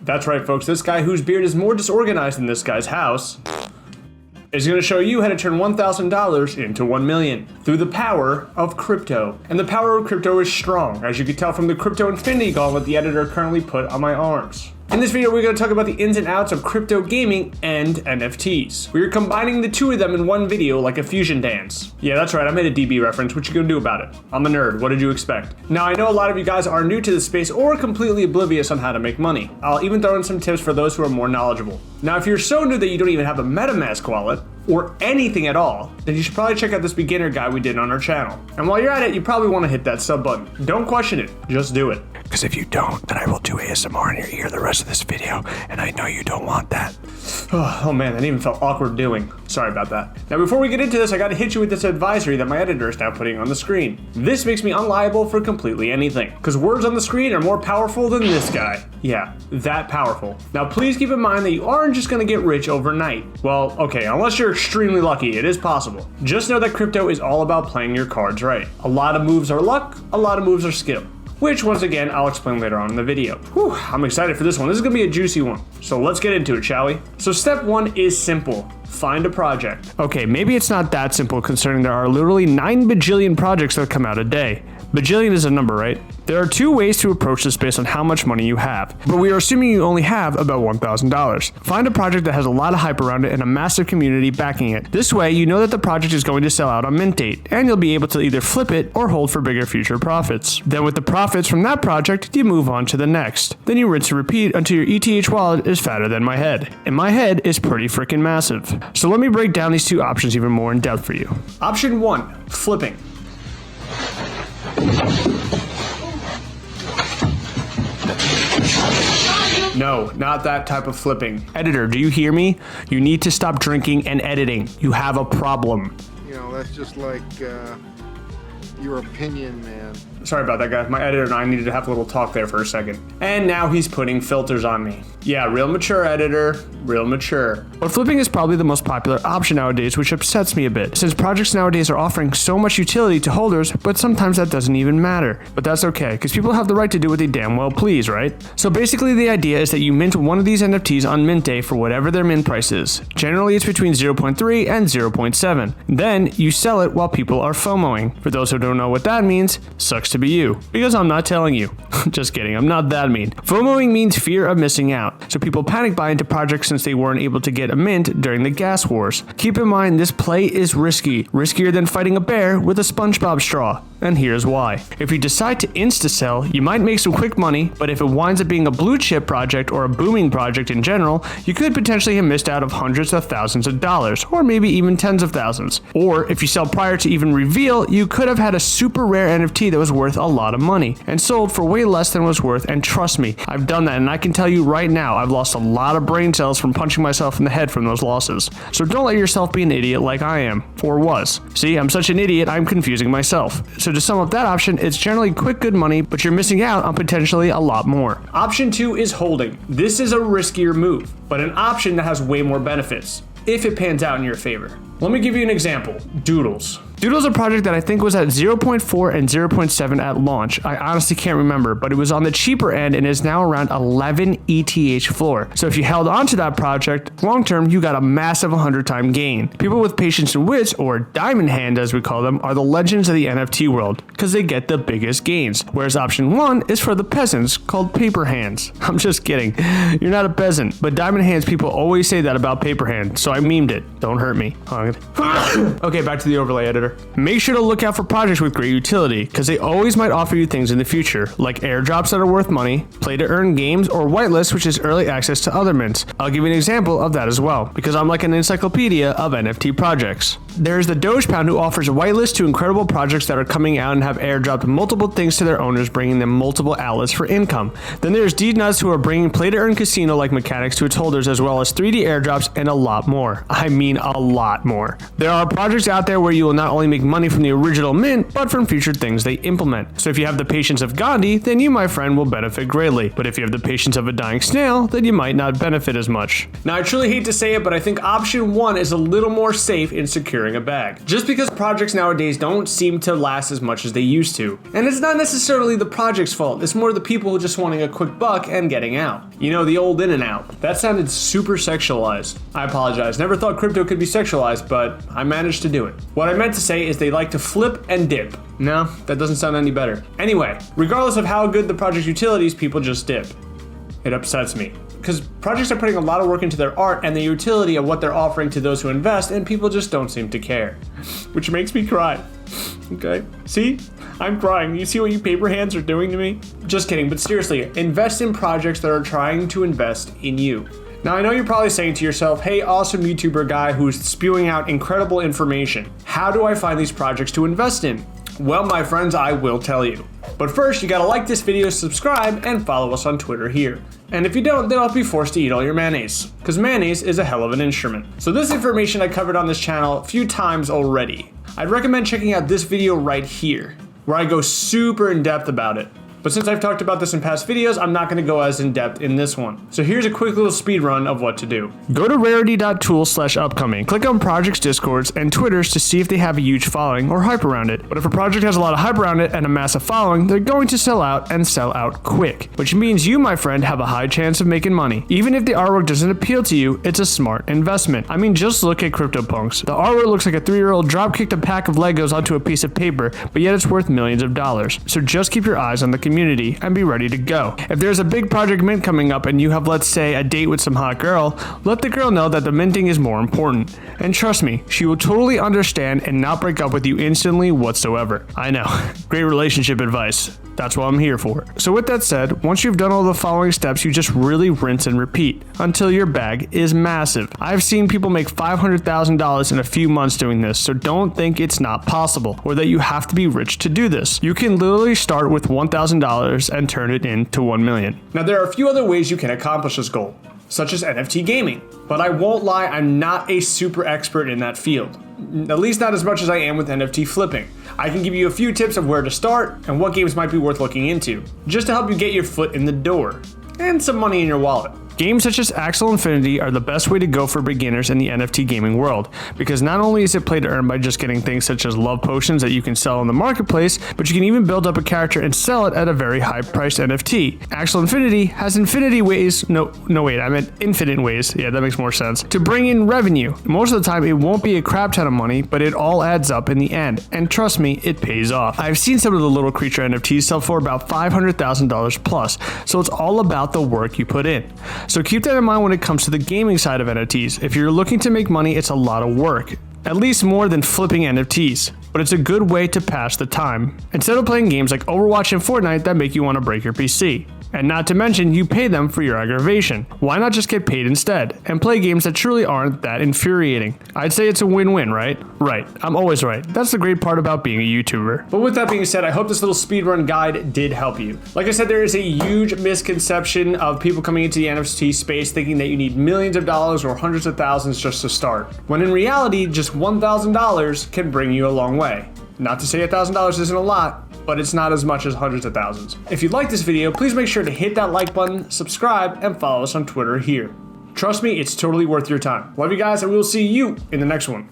That's right, folks. This guy whose beard is more disorganized than this guy's house is going to show you how to turn $1,000 into $1 million through the power of crypto. And the power of crypto is strong, as you can tell from the crypto infinity gauntlet the editor currently put on my arms. In this video, we're going to talk about the ins and outs of crypto gaming and NFTs. We are combining the two of them in one video like a fusion dance. Yeah, that's right, I made a DB reference. What you gonna do about it? I'm a nerd, what did you expect? Now, I know a lot of you guys are new to this space or completely oblivious on how to make money. I'll even throw in some tips for those who are more knowledgeable. Now, if you're so new that you don't even have a MetaMask wallet, or anything at all, then you should probably check out this beginner guide we did on our channel. And while you're at it, you probably want to hit that sub button. Don't question it, just do it. Because if you don't, then I will do ASMR in your ear the rest of this video, and I know you don't want that. Oh man, that even felt awkward doing. Sorry about that. Now before we get into this, I gotta hit you with this advisory that my editor is now putting on the screen. This makes me unliable for completely anything, because words on the screen are more powerful than this guy. Yeah, that powerful. Now please keep in mind that you aren't just gonna get rich overnight. Well, okay, unless you're extremely lucky, it is possible. Just know that crypto is all about playing your cards right. A lot of moves are luck, a lot of moves are skill. Which, once again, I'll explain later on in the video. Whew, I'm excited for this one. This is gonna be a juicy one. So let's get into it, shall we? So step one is simple. Find a project. Okay, maybe it's not that simple considering there are literally 9 bajillion projects that come out a day. Bajillion is a number, right? There are 2 ways to approach this based on how much money you have, but we are assuming you only have about $1,000. Find a project that has a lot of hype around it and a massive community backing it. This way, you know that the project is going to sell out on mint date, and you'll be able to either flip it or hold for bigger future profits. Then with the profits from that project, you move on to the next. Then you rinse and repeat until your ETH wallet is fatter than my head. And my head is pretty freaking massive. So let me break down these 2 options even more in depth for you. Option 1, flipping. No, not that type of flipping. Editor, do you hear me? You need to stop drinking and editing. You have a problem. You know, that's just like your opinion, man. Sorry about that, guys. My editor and I needed to have a little talk there for a second. And now he's putting filters on me. Yeah, real mature, editor. Real mature. But flipping is probably the most popular option nowadays, which upsets me a bit, since projects nowadays are offering so much utility to holders, but sometimes that doesn't even matter. But that's okay, because people have the right to do what they damn well please, right? So basically the idea is that you mint one of these NFTs on mint day for whatever their mint price is. Generally it's between 0.3 and 0.7. Then you sell it while people are FOMOing. For those who don't know what that means, sucks to be you, because I'm not telling you. Just kidding, I'm not that mean. FOMOing means fear of missing out. So people panic buy into projects since they weren't able to get a mint during the gas wars. Keep in mind this play is risky, riskier than fighting a bear with a SpongeBob straw. And here's why. If you decide to insta-sell, you might make some quick money, but if it winds up being a blue chip project or a booming project in general, you could potentially have missed out of hundreds of thousands of dollars, or maybe even tens of thousands. Or if you sell prior to even reveal, you could have had a super rare NFT that was worth a lot of money and sold for way less than it was worth. And trust me, I've done that, and I can tell you right now, I've lost a lot of brain cells from punching myself in the head from those losses. So don't let yourself be an idiot like I am, or was. See, I'm such an idiot, I'm confusing myself. So to sum up that option, it's generally quick good money, but you're missing out on potentially a lot more. Option 2 is holding. This is a riskier move, but an option that has way more benefits, if it pans out in your favor. Let me give you an example. Doodles. Doodle's a project that I think was at 0.4 and 0.7 at launch. I honestly can't remember, but it was on the cheaper end and is now around 11 ETH floor. So if you held on to that project, long term, you got a massive 100-time gain. People with patience and wits, or diamond hand as we call them, are the legends of the NFT world, because they get the biggest gains. Whereas option 1 is for the peasants, called paper hands. I'm just kidding. You're not a peasant, but diamond hands people always say that about paper hands, so I memed it. Don't hurt me. Okay, back to the overlay, editor. Make sure to look out for projects with great utility, because they always might offer you things in the future, like airdrops that are worth money, play to earn games, or whitelist, which is early access to other mints. I'll give you an example of that as well, because I'm like an encyclopedia of NFT projects. There's the Doge Pound, who offers a whitelist to incredible projects that are coming out and have airdropped multiple things to their owners, bringing them multiple outlets for income. Then there's D-Nuts, who are bringing play to earn casino-like mechanics to its holders, as well as 3D airdrops and a lot more. I mean a lot more. There are projects out there where you will not only make money from the original mint, but from future things they implement. So if you have the patience of Gandhi, then you, my friend, will benefit greatly. But if you have the patience of a dying snail, then you might not benefit as much. Now, I truly hate to say it, but I think option 1 is a little more safe in securing a bag. Just because projects nowadays don't seem to last as much as they used to. And it's not necessarily the project's fault, it's more the people just wanting a quick buck and getting out. You know, the old in and out. That sounded super sexualized. I apologize, never thought crypto could be sexualized, but I managed to do it. What I meant to say is they like to flip and dip. No, that doesn't sound any better. Anyway, regardless of how good the project's utilities, people just dip. It upsets me. Because projects are putting a lot of work into their art and the utility of what they're offering to those who invest, and people just don't seem to care. Which makes me cry. Okay? See? I'm crying. You see what you paper hands are doing to me? Just kidding, but seriously, invest in projects that are trying to invest in you. Now, I know you're probably saying to yourself, hey, awesome YouTuber guy who's spewing out incredible information. How do I find these projects to invest in? Well, my friends, I will tell you. But first, you gotta like this video, subscribe, and follow us on Twitter here. And if you don't, then I'll be forced to eat all your mayonnaise, because mayonnaise is a hell of an instrument. So this information I covered on this channel a few times already. I'd recommend checking out this video right here, where I go super in depth about it. But since I've talked about this in past videos, I'm not going to go as in depth in this one. So here's a quick little speed run of what to do. Go to rarity.tools/upcoming. Click on projects, discords, and Twitters to see if they have a huge following or hype around it. But if a project has a lot of hype around it and a massive following, they're going to sell out and sell out quick. Which means you, my friend, have a high chance of making money. Even if the artwork doesn't appeal to you, it's a smart investment. I mean, just look at CryptoPunks. The artwork looks like a 3-year-old drop-kicked a pack of Legos onto a piece of paper, but yet it's worth millions of dollars. So just keep your eyes on the community and be ready to go. If there's a big project mint coming up and you have, let's say, a date with some hot girl, let the girl know that the minting is more important. And trust me, she will totally understand and not break up with you instantly whatsoever. I know. Great relationship advice. That's what I'm here for. So with that said, once you've done all the following steps, you just really rinse and repeat until your bag is massive. I've seen people make $500,000 in a few months doing this, so don't think it's not possible or that you have to be rich to do this. You can literally start with $1,000 and turn it into $1 million. Now there are a few other ways you can accomplish this goal, such as NFT gaming. But I won't lie, I'm not a super expert in that field. At least not as much as I am with NFT flipping. I can give you a few tips of where to start and what games might be worth looking into, just to help you get your foot in the door and some money in your wallet. Games such as Axel Infinity are the best way to go for beginners in the NFT gaming world, because not only is it play to earn by just getting things such as love potions that you can sell in the marketplace, but you can even build up a character and sell it at a very high priced NFT. Axel Infinity has infinity ways, I meant infinite ways, yeah, that makes more sense, to bring in revenue. Most of the time it won't be a crap ton of money, but it all adds up in the end, and trust me, it pays off. I've seen some of the little creature NFTs sell for about $500,000 plus, so it's all about the work you put in. So keep that in mind when it comes to the gaming side of NFTs. If you're looking to make money, it's a lot of work. At least more than flipping NFTs. But it's a good way to pass the time. Instead of playing games like Overwatch and Fortnite that make you want to break your PC. And not to mention, you pay them for your aggravation. Why not just get paid instead and play games that truly aren't that infuriating? I'd say it's a win-win, right? Right, I'm always right. That's the great part about being a YouTuber. But with that being said, I hope this little speedrun guide did help you. Like I said, there is a huge misconception of people coming into the NFT space thinking that you need millions of dollars or hundreds of thousands just to start. When in reality, just $1,000 can bring you a long way. Not to say $1,000 isn't a lot, but it's not as much as hundreds of thousands. If you like this video, please make sure to hit that like button, subscribe, and follow us on Twitter here. Trust me, it's totally worth your time. Love you guys, and we will see you in the next one.